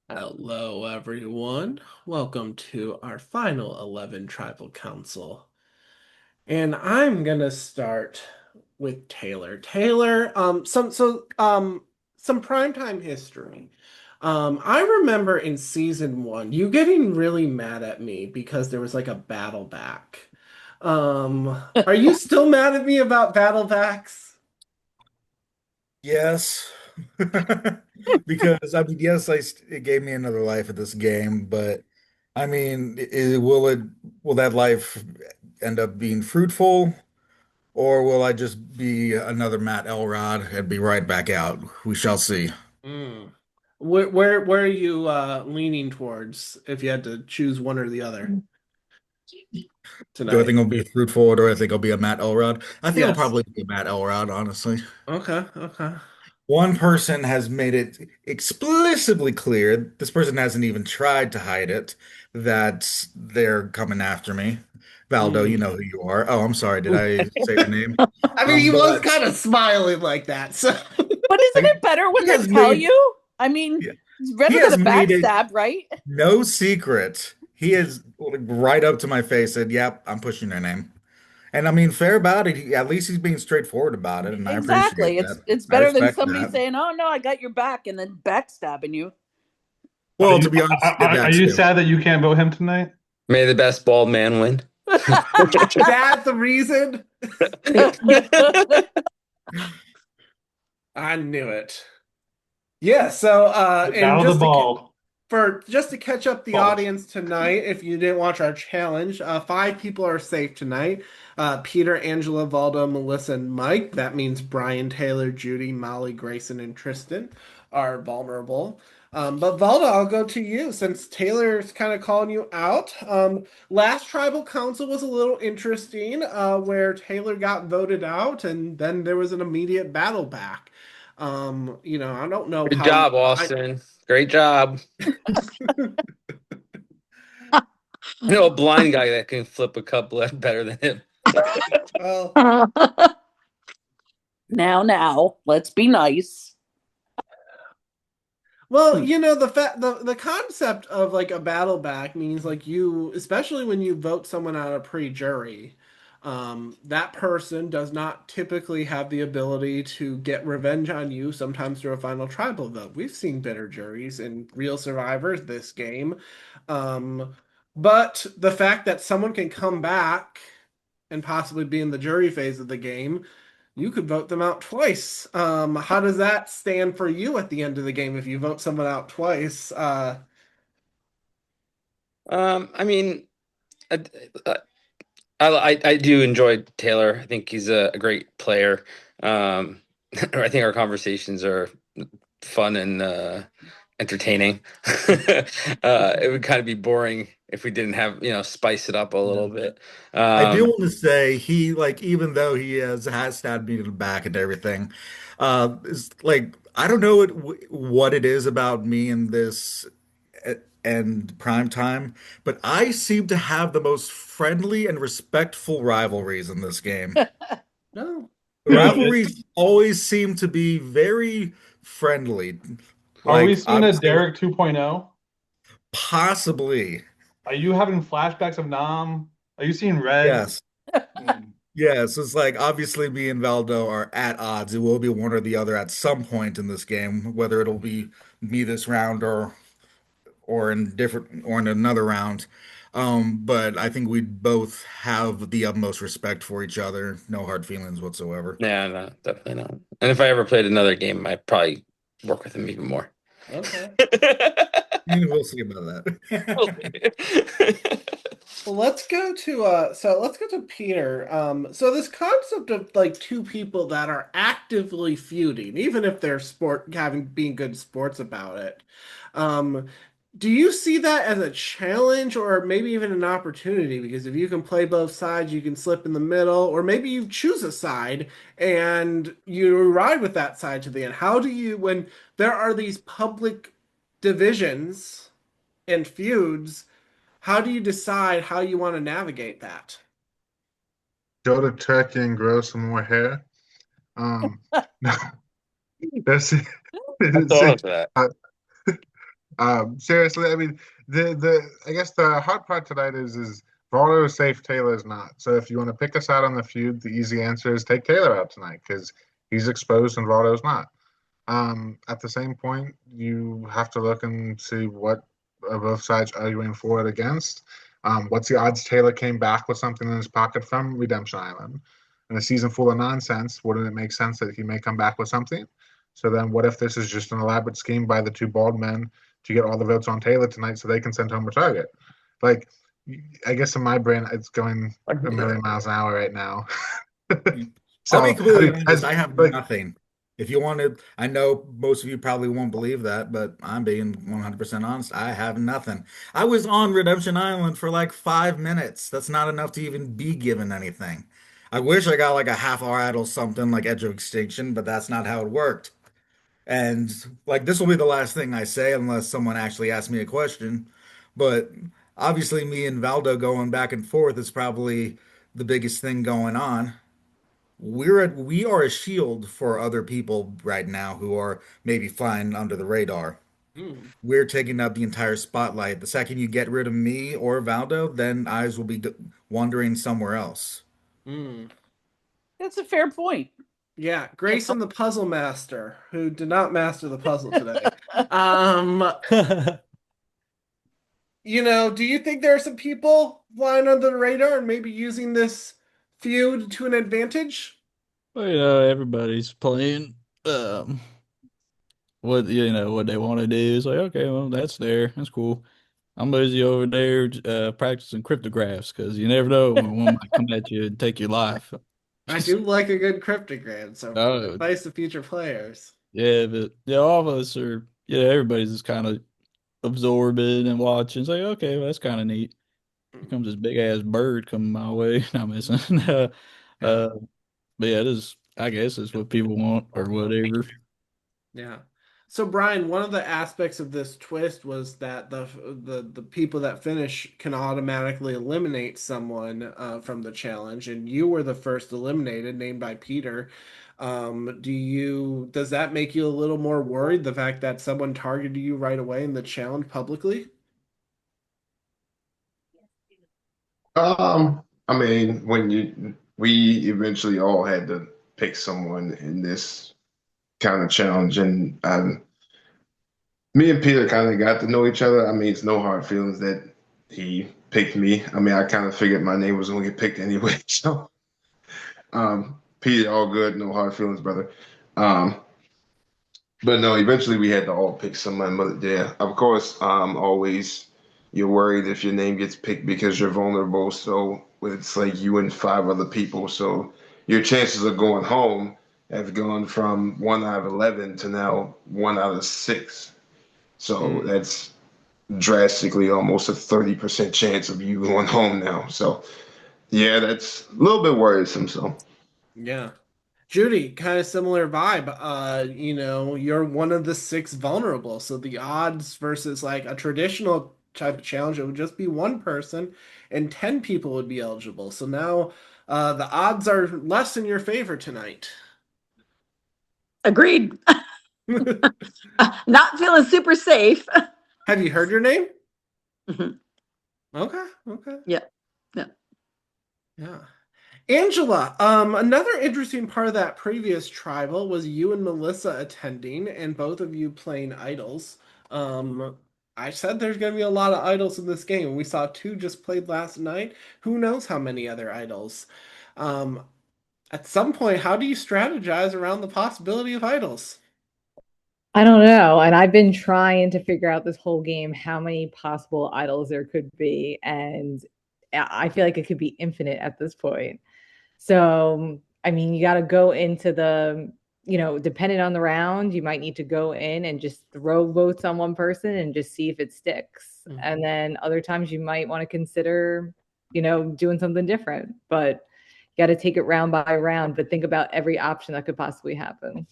Hello, everyone. Welcome to our final 11 Tribal Council. And I'm gonna start with Taylor. Taylor, some primetime history. I remember in season one, you getting really mad at me because there was like a battle back. Are you still mad at me about battle backs? Yes. Because yes, it gave me another life at this game, but will that life end up being fruitful, or will I just be another Matt Elrod and be right back out? We shall see. Mm. Where are you leaning towards if you had to choose one or the other Do I tonight? think it'll be fruitful, or do I think I'll be a Matt Elrod? I think I'll Yes. probably be a Matt Elrod, honestly. Okay, okay. One person has made it explicitly clear, this person hasn't even tried to hide it, that they're coming after me. Valdo, you Mm. know who you are. Oh, I'm sorry, did I say your name? I mean, he was But kind of smiling like that, so But isn't I, it better when he they has tell made you? I mean, yeah, it's he better than has a made it backstab, right? no secret. He is like, right up to my face said, "Yep, I'm pushing your name." And I mean, fair about it. At least he's being straightforward about it, and I appreciate Exactly. It's that. it's I better than respect somebody that. saying, "Oh no, I got your back," and then backstabbing you. Are Well, to you be honest, are, are that's you too. sad that you can't vote him tonight? May the best bald man win. that's the reason. I knew it. Yeah, so The and Battle of the Bald. for just to catch up the Bald. audience tonight, if you didn't watch our challenge, five people are safe tonight. Peter, Angela, Valdo, Melissa, and Mike. That means Brian, Taylor, Judy, Molly, Grayson, and Tristan are vulnerable. But Valdo, I'll go to you since Taylor's kind of calling you out. Last tribal council was a little interesting, where Taylor got voted out, and then there was an immediate battle back. I don't know Good how you. job, Austin. Great job. I know a blind guy that can flip a cup left better than him. Well, Now, let's be nice. well, the concept of like a battle back means like you, especially when you vote someone out of pre-jury, that person does not typically have the ability to get revenge on you, sometimes through a final tribal vote. We've seen bitter juries in Real Survivors this game. Um, but the fact that someone can come back and possibly be in the jury phase of the game, you could vote them out twice. How does that stand for you at the end of the game if you vote someone out twice? I mean, I, I do enjoy Taylor. I think he's a great player. I think our conversations are fun and entertaining. It would kind of be boring if we didn't have, spice it up a little bit. I do Um, want to say he like even though he has stabbed me in the back and everything, is like I don't know what it is about me in this and prime time, but I seem to have the most friendly and respectful rivalries in this game. No. The Dude, rivalries always seem to be very friendly. are we Like seeing a obviously, Derek 2.0? possibly Are you having flashbacks of Nam? Are you seeing red? yes. Hmm. Yes, it's like obviously me and Valdo are at odds. It will be one or the other at some point in this game, whether it'll be me this round or in another round. But I think we both have the utmost respect for each other. No hard feelings whatsoever. yeah, no, definitely not. And if I ever played another game, I'd probably work with him even more. Okay. We'll see about that. Well, let's go to Peter. So this concept of like two people that are actively feuding, even if they're being good sports about it. Um, do you see that as a challenge or maybe even an opportunity? Because if you can play both sides, you can slip in the middle, or maybe you choose a side and you ride with that side to the end. How do you, when there are these public divisions and feuds, how do you decide how you want to navigate that? Go to Turkey and grow some more hair. Um, that's it. I It's thought it. of that. I, Seriously, I mean, the I guess the hard part tonight is Vardo is safe, Taylor's not. So if you want to pick us out on the feud, the easy answer is take Taylor out tonight because he's exposed and Vardo's not. At the same point, you have to look and see what are both sides arguing for it against. What's the odds Taylor came back with something in his pocket from Redemption Island? In a season full of nonsense, wouldn't it make sense that he may come back with something? So then, what if this is just an elaborate scheme by the two bald men to get all the votes on Taylor tonight so they can send home a target? Like, I guess in my brain, it's going a million miles an hour right now. I'll be So, I completely mean, honest, as I have like, nothing. If you wanted, I know most of you probably won't believe that, but I'm being 100% honest. I have nothing. I was on Redemption Island for like 5 minutes. That's not enough to even be given anything. I wish I got like a half hour idol something like Edge of Extinction, but that's not how it worked. And like this will be the last thing I say unless someone actually asks me a question. But obviously, me and Valdo going back and forth is probably the biggest thing going on. We are a shield for other people right now who are maybe flying under the radar. Hmm. We're taking up the entire spotlight. The second you get rid of me or Valdo, then eyes will be wandering somewhere else. Hmm. That's a fair point. Yeah, You Grayson the puzzle master, who did not master the puzzle today. Um, do you think there are some people flying under the radar and maybe using this feud to an advantage? Well, everybody's playing what they want to do. It's like, okay, well, that's there. That's cool. I'm busy over there practicing cryptographs because you never know when one might come at you and take your life. I do like a good cryptogram, so Oh, advice to future players. yeah, but yeah, all of us are, everybody's just kind of absorbing and watching. It's like, okay, well, that's kind of neat. Here comes this big ass bird coming my way. Not missing. Yeah. uh, but yeah, I guess it's what people want or whatever. Yeah. So Brian, one of the aspects of this twist was that the people that finish can automatically eliminate someone from the challenge, and you were the first eliminated, named by Peter. Does that make you a little more worried, the fact that someone targeted you right away in the challenge publicly? I mean, we eventually all had to pick someone in this kind of challenge, and me and Peter kind of got to know each other. I mean, it's no hard feelings that he picked me. I mean, I kind of figured my name was going to get picked anyway. So, Peter, all good, no hard feelings, brother. Um, but no, eventually we had to all pick someone. But yeah, of course, always you're worried if your name gets picked because you're vulnerable. So it's like you and five other people. So your chances of going home have gone from 1 out of 11 to now 1 out of 6. So Hmm. that's drastically almost a 30% chance of you going home now. So yeah, that's a little bit worrisome. So Yeah. Judy, kind of similar vibe. You're one of the six vulnerable. So the odds versus like a traditional type of challenge, it would just be one person and 10 people would be eligible. So now the odds are less in your favor tonight. Agreed. Not feeling super safe. Have you heard your name? Mhm. Okay, okay. Yeah. Yeah. Yeah. Angela, another interesting part of that previous tribal was you and Melissa attending and both of you playing idols. I said there's going to be a lot of idols in this game. We saw two just played last night. Who knows how many other idols? Um, at some point, how do you strategize around the possibility of idols? I don't know. And I've been trying to figure out this whole game how many possible idols there could be. And I feel like it could be infinite at this point. So, I mean, you got to go into depending on the round, you might need to go in and just throw votes on one person and just see if it sticks. And Mhm. then other times you might want to consider, doing something different. But you got to take it round by round, but think about every option that could possibly happen.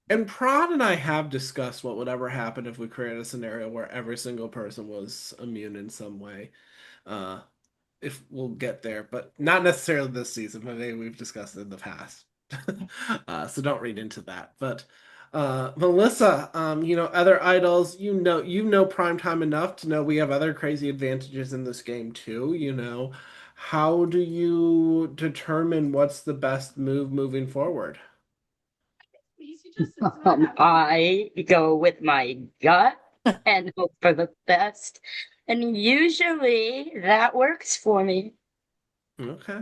And Prod and I have discussed what would ever happen if we created a scenario where every single person was immune in some way. Uh, if we'll get there, but not necessarily this season, but maybe we've discussed it in the past. So don't read into that. But Melissa, other idols, you know Primetime enough to know we have other crazy advantages in this game too. How do you determine what's the best move moving forward? I go with my gut and hope for the best. And usually that works for me. Okay.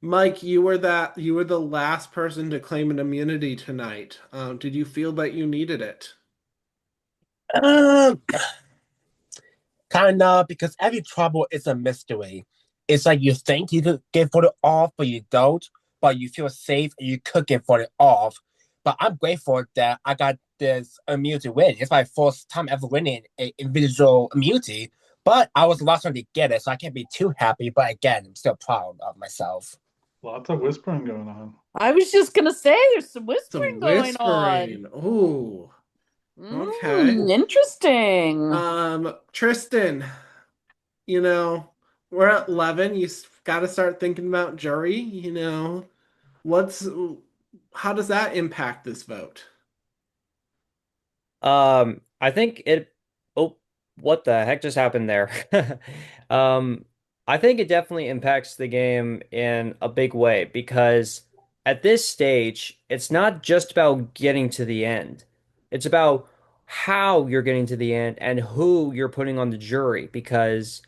Mike, you were the last person to claim an immunity tonight. Did you feel that you needed it? Um, kind of, because every trouble is a mystery. It's like you think you could get voted off, but you don't. But you feel safe and you could get voted off. But I'm grateful that I got this immunity win. It's my first time ever winning an individual immunity. But I was the last one to get it, so I can't be too happy. But again, I'm still proud of myself. Lots of whispering going on. I was just gonna say there's some whispering Some going on. whispering. Ooh. Okay. Interesting. Tristan, you know, we're at 11. You got to start thinking about jury. What's how does that impact this vote? I think it. Oh, what the heck just happened there? Um, I think it definitely impacts the game in a big way because at this stage, it's not just about getting to the end. It's about how you're getting to the end and who you're putting on the jury. Because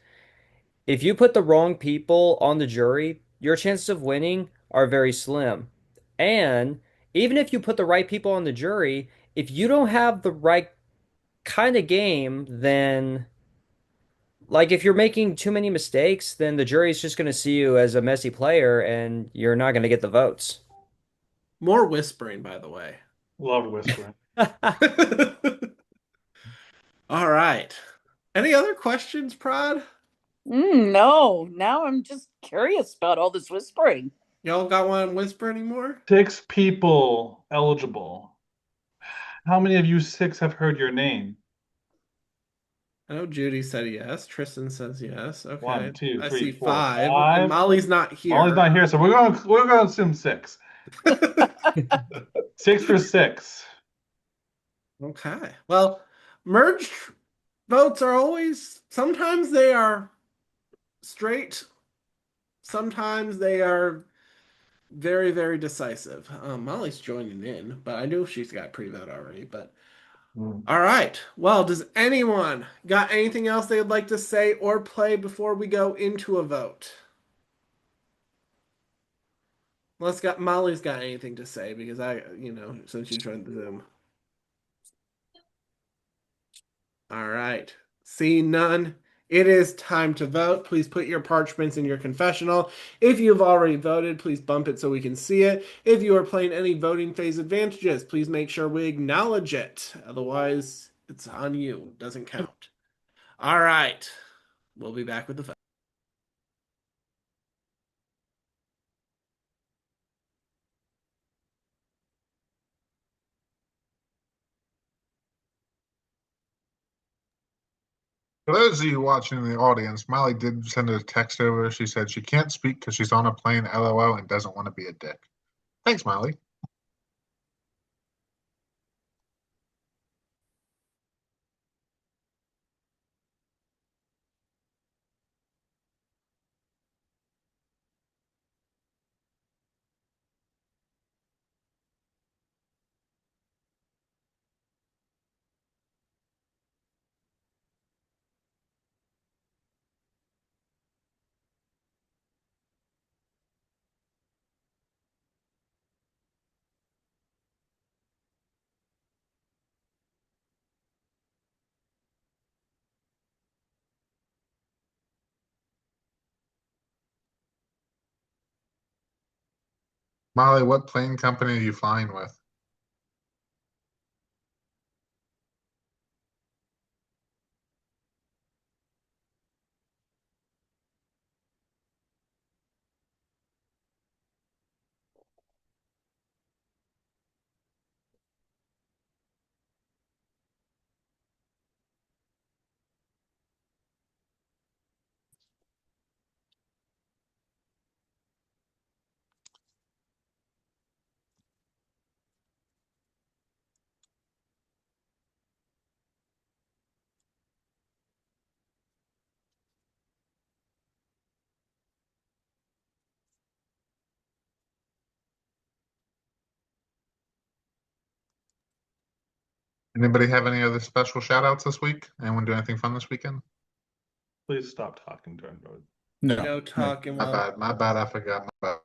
if you put the wrong people on the jury, your chances of winning are very slim. And even if you put the right people on the jury, if you don't have the right kind of game, then like if you're making too many mistakes, then the jury's just going to see you as a messy player and you're not going to get the votes. More whispering, by the way. Love whispering. All right. Any other questions, Prod? No, now I'm just curious about all this whispering. Y'all got one on whisper anymore? 6 people eligible. How many of you 6 have heard your name? I know Judy said yes. Tristan says yes. One, Okay. two, I three, see four, five. And five. Molly's not Molly's here. not here, so we're gonna assume 6. 6 for 6. Okay. Well, merged votes are always, sometimes they are straight, sometimes they are very, very decisive. Molly's joining in, but I knew she's got pre-vote already. But all right. Well, does anyone got anything else they'd like to say or play before we go into a vote? Molly's got anything to say because since you joined the Zoom. All right. Seeing none, it is time to vote. Please put your parchments in your confessional. If you've already voted, please bump it so we can see it. If you are playing any voting phase advantages, please make sure we acknowledge it. Otherwise, it's on you. It doesn't count. All right. We'll be back with the vote. For those of you watching in the audience, Molly did send a text over. She said she can't speak because she's on a plane, LOL, and doesn't want to be a dick. Thanks, Molly. Molly, what plane company are you flying with? Anybody have any other special shout outs this week? Anyone do anything fun this weekend? Please stop talking during road. No. No talking My while bad. My bad. I forgot. My bad.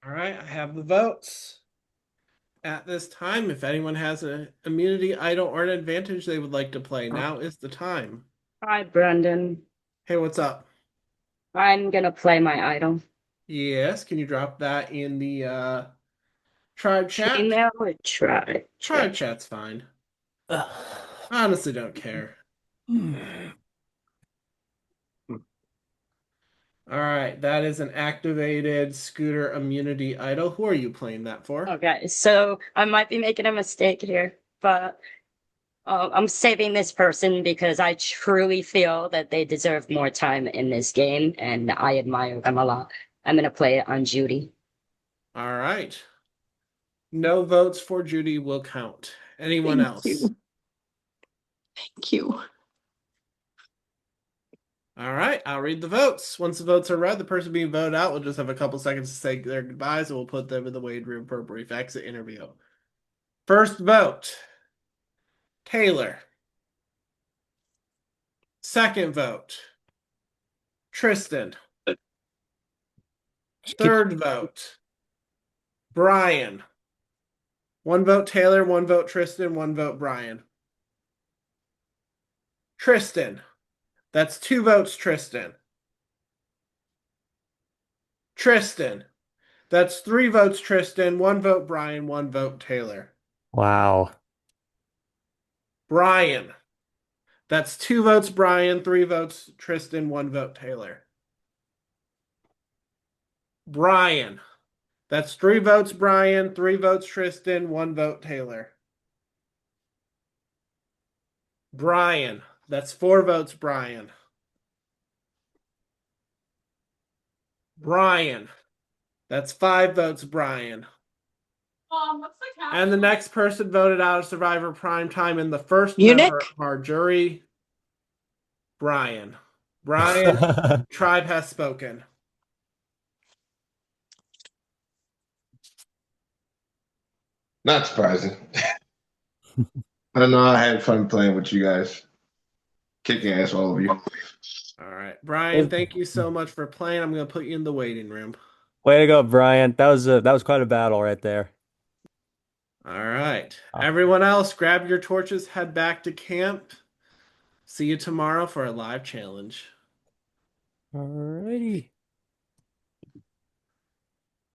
All right, I have the votes. At this time, if anyone has an immunity idol or an advantage they would like to play, now is the time. Hi, Brendan. Hey, what's up? I'm gonna play my idol. Yes, can you drop that in the tribe chat? Email or try. Tribe chat's fine. Honestly, don't care. All right, that is an activated scooter immunity idol. Who are you playing that for? Okay, so I might be making a mistake here, but I'm saving this person because I truly feel that they deserve more time in this game, and I admire them a lot. I'm gonna play it on Judy. All right. No votes for Judy will count. Anyone Thank else? you. Thank you. All right, I'll read the votes. Once the votes are read, the person being voted out will just have a couple seconds to say their goodbyes, and we'll put them in the waiting room for a brief exit interview. First vote, Taylor. Second vote, Tristan. Third vote, Brian. One vote Taylor, one vote Tristan, one vote Brian. Tristan. That's two votes, Tristan. Tristan. That's three votes, Tristan, one vote, Brian, one vote, Taylor. Wow. Brian. That's two votes, Brian, three votes, Tristan, one vote, Taylor. Brian. That's three votes, Brian, three votes, Tristan, one vote, Taylor. Brian. That's four votes, Brian. Brian. That's five votes, Brian. And the next person voted out of Survivor Primetime in the first member Munich? of our jury, Brian. Brian, tribe has spoken. Not surprising. I don't know. I had fun playing with you guys. Kicking ass, all of you. All right. Brian, thank you so much for playing. I'm going to put you in the waiting room. Way to go, Brian. That was quite a battle right there. All right. Everyone else, grab your torches, head back to camp. See you tomorrow for a live challenge. Alrighty.